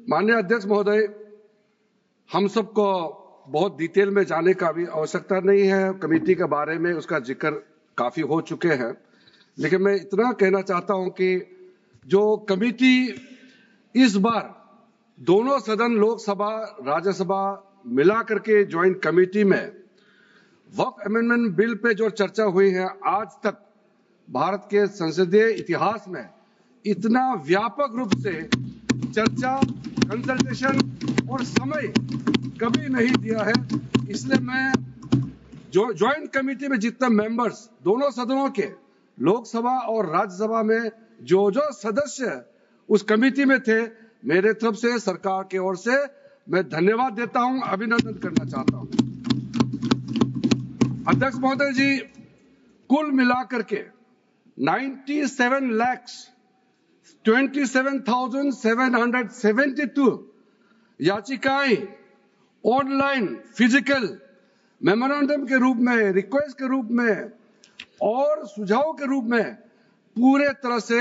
माननीय अध्यक्ष महोदय, हम सबको बहुत डिटेल में जाने का भी आवश्यकता नहीं है। कमेटी के बारे में उसका जिक्र काफी हो चुके हैं, लेकिन मैं इतना कहना चाहता हूं कि जो कमेटी इस बार दोनों सदन लोकसभा राज्यसभा मिला करके ज्वाइंट कमेटी में वक्फ अमेंडमेंट बिल पे जो चर्चा हुई है, आज तक भारत के संसदीय इतिहास में इतना व्यापक रूप से चर्चा, कंसल्टेशन और समय कभी नहीं दिया है। इसलिए मैं जो ज्वाइंट कमेटी में जितने मेंबर्स दोनों सदनों के लोकसभा और राज्यसभा में जो सदस्य उस कमेटी में थे, मेरे तरफ से सरकार की ओर से मैं धन्यवाद देता हूं, अभिनंदन करना चाहता हूं। अध्यक्ष महोदय जी, कुल मिलाकर के 97,27,772 याचिकाएं ऑनलाइन, फिजिकल, मेमोरेंडम के रूप में, रिक्वेस्ट के रूप में और सुझाव के रूप में पूरे तरह से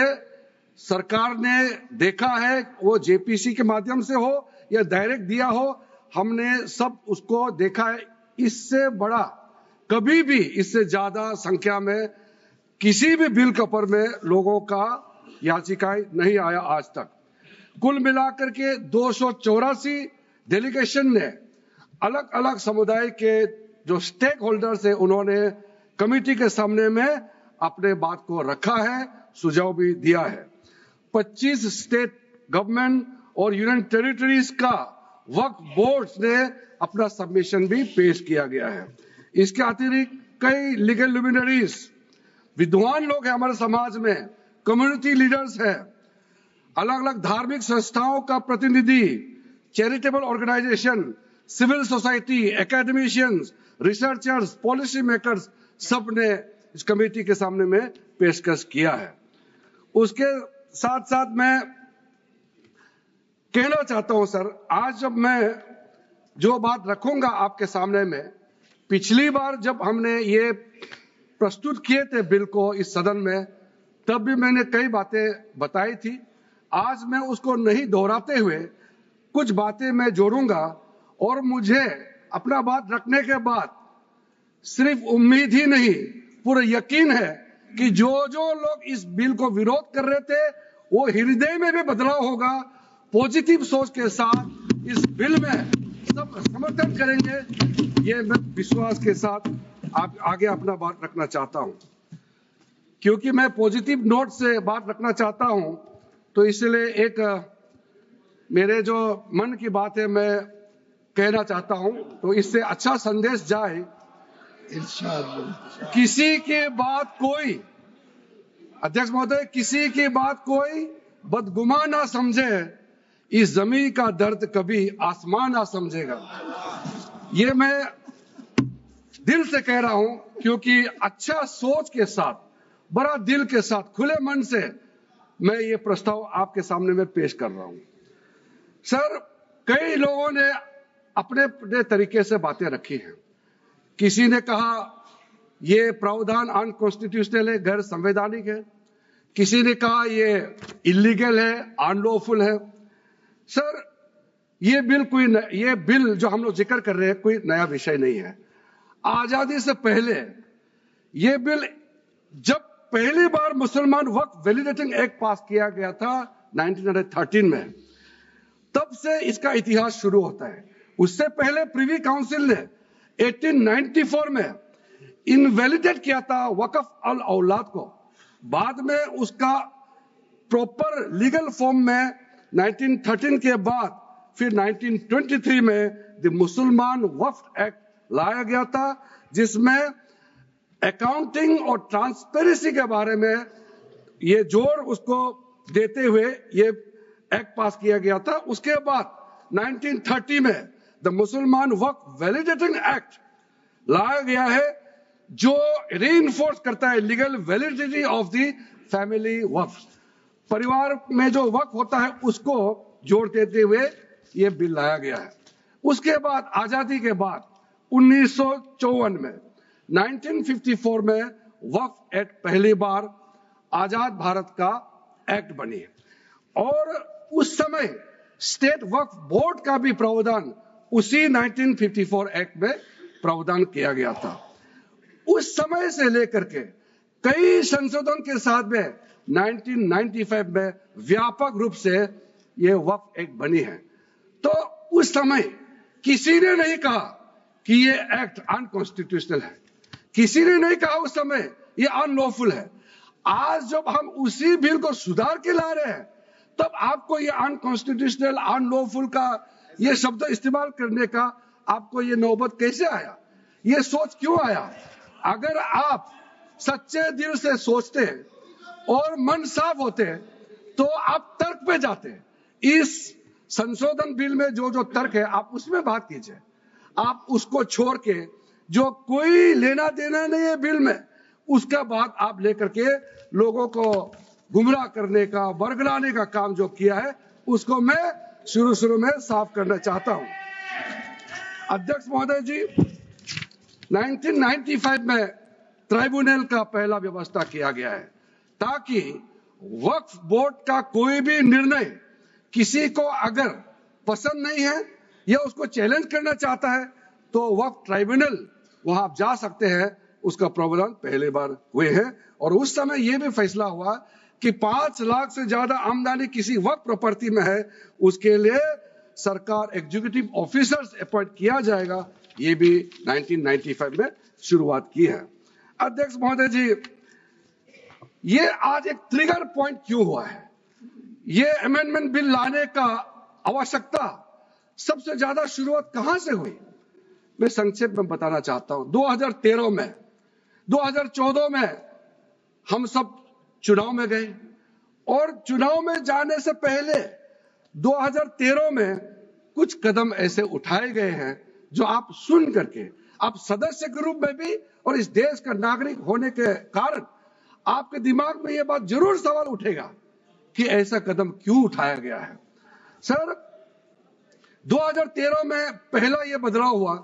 सरकार ने देखा है। वो जेपीसी के माध्यम से हो या डायरेक्ट दिया हो, हमने सब उसको देखा है। इससे बड़ा कभी भी, इससे ज्यादा संख्या में किसी भी बिल के ऊपर में लोगों का याचिकाएं नहीं आया आज तक। कुल मिलाकर के 284 डेलीगेशन ने अलग अलग समुदाय के जो स्टेक होल्डर्स है, उन्होंने कमेटी के सामने में अपने बात को रखा है, सुझाव भी दिया है। 25 स्टेट गवर्नमेंट और यूनियन टेरिटरीज का वक्फ बोर्ड्स ने अपना सबमिशन भी पेश किया गया है। इसके अतिरिक्त कई लीगल लुमिनरीज, विद्वान लोग हैं हमारे समाज में, कम्युनिटी लीडर्स हैं, अलग अलग धार्मिक संस्थाओं का प्रतिनिधि, charitable organisation, civil society, academicians, researchers, policy makers, सब ने इस कमेटी के सामने में पेशकश किया है। उसके साथ साथ मैं कहना चाहता हूं सर, आज जब मैं जो बात रखूंगा आपके सामने में, पिछली बार जब हमने ये प्रस्तुत किए थे बिल को इस सदन में, तब भी मैंने कई बातें बताई थी। आज मैं उसको नहीं दोहराते हुए कुछ बातें मैं जोड़ूंगा, और मुझे अपना बात रखने के बाद सिर्फ उम्मीद ही नहीं, पूरा यकीन है कि जो लोग इस बिल को विरोध कर रहे थे, वो हृदय में भी बदलाव होगा। पॉजिटिव सोच के साथ इस बिल में सब समर्थन करेंगे, ये मैं विश्वास के साथ आगे अपना बात रखना चाहता हूं। क्योंकि मैं पॉजिटिव नोट से बात रखना चाहता हूं, तो इसलिए एक मेरे जो मन की बात है मैं कहना चाहता हूं, तो इससे अच्छा संदेश जाए। किसी की बात कोई, अध्यक्ष महोदय, किसी की बात कोई बदगुमान ना समझे, इस जमीन का दर्द कभी आसमान ना समझेगा। ये मैं दिल से कह रहा हूं, क्योंकि अच्छा सोच के साथ, बड़ा दिल के साथ, खुले मन से मैं ये प्रस्ताव आपके सामने में पेश कर रहा हूं। सर, कई लोगों ने अपने अपने तरीके से बातें रखी हैं। किसी ने कहा ये प्रावधान अनकॉन्स्टिट्यूशनल है, गैर संवैधानिक है। किसी ने कहा ये इलीगल है, अनलॉफुल है। सर, ये बिल जो हम लोग जिक्र कर रहे हैं, कोई नया विषय नहीं है। आजादी से पहले ये बिल, जब पहली बार मुसलमान वक्फ वैलिडेटिंग एक्ट पास किया गया था 1913 में, तब से इसका इतिहास शुरू होता है। उससे पहले प्रिवी काउंसिल ने 1894 में इनवैलिडेट किया था वक्फ अल औलाद को। बाद में उसका प्रॉपर लीगल फॉर्म में 1913 के बाद फिर 1923 में द मुसलमान वक्फ एक्ट लाया गया था, जिसमें अकाउंटिंग और ट्रांसपेरेंसी के बारे में ये जोर उसको देते हुए ये एक्ट पास किया गया था। उसके बाद 1930 में द मुसलमान वक्फ वैलिडेटिंग एक्ट लाया गया है, जो रीइंफोर्स करता है legal validity of the family waqf. परिवार में जो वक्फ होता है उसको जोड़ देते हुए ये बिल लाया गया है। उसके बाद आजादी के बाद 1954 में 1954 में वक्फ एक्ट पहली बार आजाद भारत का एक्ट बनी, और उस समय स्टेट वक्फ बोर्ड का भी प्रावधान उसी 1954 एक्ट में प्रावधान किया गया था। उस समय से लेकर के कई संशोधन के साथ में 1995 में व्यापक रूप से ये वक्फ एक्ट बनी है। तो उस समय किसी ने नहीं कहा कि ये एक्ट अनकॉन्स्टिट्यूशनल है, किसी ने नहीं कहा उस समय ये अनलॉफुल है। आज जब हम उसी बिल को सुधार के ला रहे हैं तब आपको ये अनकॉन्स्टिट्यूशनल अनलॉफुल का ये शब्द इस्तेमाल करने का आपको ये नौबत कैसे आया, ये सोच क्यों आया? अगर आप सच्चे दिल से सोचते और मन साफ होते तो आप तर्क पे जाते। इस संशोधन बिल में जो जो तर्क है आप उसमें बात कीजिए, आप उसको छोड़ के जो कोई लेना देना नहीं है बिल में उसका बात आप लेकर के लोगों को गुमराह करने का, बरगलाने का काम जो किया है उसको मैं शुरू में साफ करना चाहता हूं। अध्यक्ष महोदय जी, 1995 में ट्राइब्यूनल का पहला व्यवस्था किया गया है ताकि वक्फ बोर्ड का कोई भी निर्णय किसी को अगर पसंद नहीं है या उसको चैलेंज करना चाहता है तो वक्फ ट्राइब्यूनल वहां आप जा सकते हैं। उसका प्रावधान पहले बार हुए हैं और उस समय यह भी फैसला हुआ कि 5 लाख से ज्यादा आमदनी किसी वक्फ प्रॉपर्टी में है उसके लिए सरकार एग्जीक्यूटिव ऑफिसर्स अपॉइंट किया जाएगा। ये भी 1995 में शुरुआत की है। अध्यक्ष महोदय जी, ये आज एक ट्रिगर पॉइंट क्यों हुआ है? ये अमेंडमेंट बिल लाने का आवश्यकता सबसे ज्यादा शुरुआत कहां से हुई? मैं संक्षेप में बताना चाहता हूं। 2013 में 2014 में हम सब चुनाव में गए और चुनाव में जाने से पहले 2013 में कुछ कदम ऐसे उठाए गए हैं जो आप सुन करके, आप सदस्य के रूप में भी और इस देश का नागरिक होने के कारण आपके दिमाग में यह बात जरूर सवाल उठेगा कि ऐसा कदम क्यों उठाया गया है। सर, 2013 में पहला यह बदलाव हुआ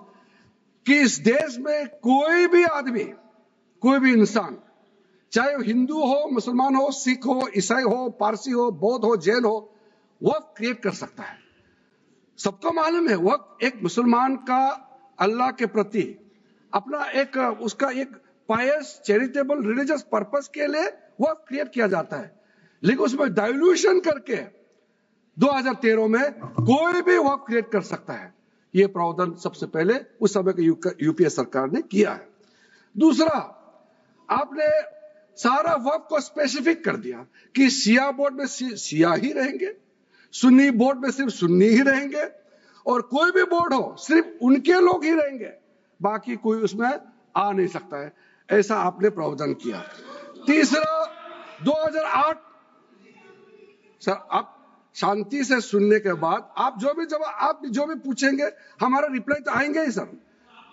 कि इस देश में कोई भी आदमी, कोई भी इंसान, चाहे वो हिंदू हो, मुसलमान हो, सिख हो, ईसाई हो, पारसी हो, बौद्ध हो, जैन हो, वक्फ क्रिएट कर सकता है। सबको मालूम है वक्फ एक मुसलमान का अल्लाह के प्रति अपना एक उसका एक पायस चैरिटेबल रिलीजियस पर्पस के लिए वक्फ क्रिएट किया जाता है, लेकिन उसमें डाइल्यूशन करके 2013 में कोई भी वक्फ क्रिएट कर सकता है। यह प्रावधान सबसे पहले उस समय की यूपीए सरकार ने किया है। दूसरा, आपने सारा वक्फ को स्पेसिफिक कर दिया कि शिया बोर्ड में शिया ही रहेंगे, सुन्नी बोर्ड में सिर्फ सुन्नी ही रहेंगे और कोई भी बोर्ड हो सिर्फ उनके लोग ही रहेंगे, बाकी कोई उसमें आ नहीं सकता है। ऐसा आपने प्रावधान किया। तीसरा, 2008, सर आप शांति से सुनने के बाद आप जो भी पूछेंगे हमारा रिप्लाई तो आएंगे ही सर।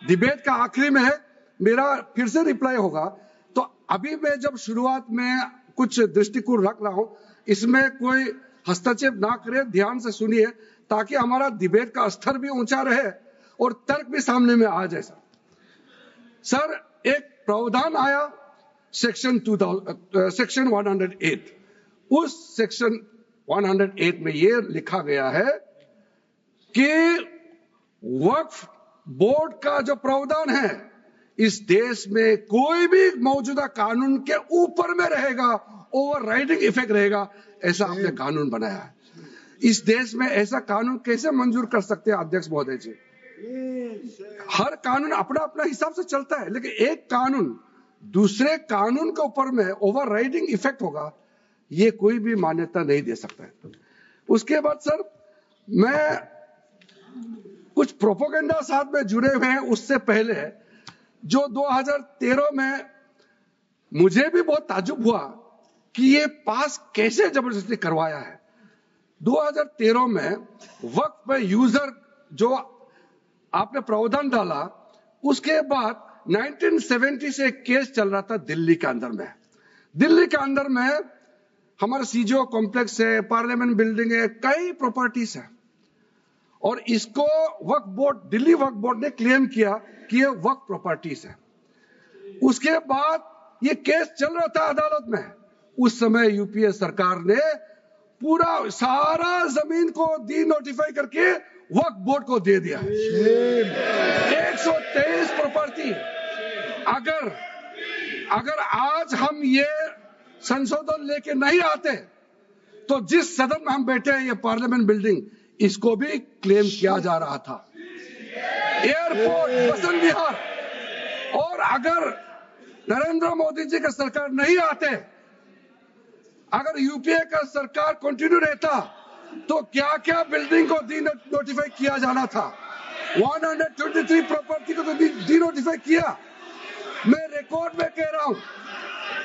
डिबेट का आखिरी में है, मेरा फिर से रिप्लाई होगा। तो अभी मैं जब शुरुआत में कुछ दृष्टिकोण रख रहा हूं, इसमें कोई हस्तक्षेप ना करे, ध्यान से सुनिए ताकि हमारा डिबेट का स्तर भी ऊंचा रहे और तर्क भी सामने में आ जाए। सर, एक प्रावधान आया सेक्शन 108। उस सेक्शन 108 में यह लिखा गया है कि वक्फ बोर्ड का जो प्रावधान है इस देश में कोई भी मौजूदा कानून के ऊपर में रहेगा, ओवरराइडिंग इफेक्ट रहेगा। ऐसा आपने कानून बनाया है। इस देश में ऐसा कानून कैसे मंजूर कर सकते हैं अध्यक्ष महोदय जी? हर कानून अपना अपना हिसाब से चलता है, लेकिन एक कानून दूसरे कानून के ऊपर में ओवरराइडिंग इफेक्ट होगा, ये कोई भी मान्यता नहीं दे सकता है। उसके बाद सर, मैं कुछ प्रोपोगेंडा साथ में जुड़े हुए हैं। उससे पहले जो 2013 में मुझे भी बहुत ताज्जुब हुआ कि ये पास कैसे जबरदस्ती करवाया है। 2013 में वक्फ पे यूजर जो आपने प्रावधान डाला, उसके बाद 1970 से एक केस चल रहा था दिल्ली के अंदर में। दिल्ली के अंदर में हमारा सीजीओ कॉम्प्लेक्स है, पार्लियामेंट बिल्डिंग है, कई प्रॉपर्टीज है और इसको वक्फ बोर्ड, दिल्ली वक्फ बोर्ड ने क्लेम किया कि ये वक्फ प्रॉपर्टीज है। उसके बाद ये केस चल रहा था अदालत में। उस समय यूपीए सरकार ने पूरा सारा जमीन को डी नोटिफाई करके वक्फ बोर्ड को दे दिया। 123 प्रॉपर्टी। अगर आज हम ये संशोधन लेके नहीं आते तो जिस सदन में हम बैठे हैं, ये पार्लियामेंट बिल्डिंग, इसको भी क्लेम किया जा रहा था। एयरपोर्ट, बसंत विहार, और अगर नरेंद्र मोदी जी का सरकार नहीं आते, अगर यूपीए का सरकार कंटिन्यू रहता, तो क्या क्या बिल्डिंग को डी नोटिफाई किया जाना था। 123 प्रॉपर्टी को तो डी नोटिफाई किया। मैं रिकॉर्ड में कह रहा हूं,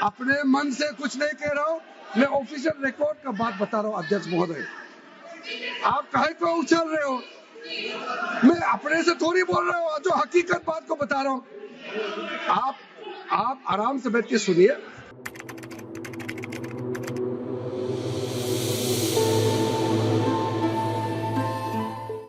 अपने मन से कुछ नहीं कह रहा हूं, मैं ऑफिशियल रिकॉर्ड का बात बता रहा हूं। अध्यक्ष महोदय, आप काहे को उछल रहे हो? मैं अपने से थोड़ी बोल रहा हूं, जो हकीकत बात को बता रहा हूं। आप आराम से बैठ के सुनिए।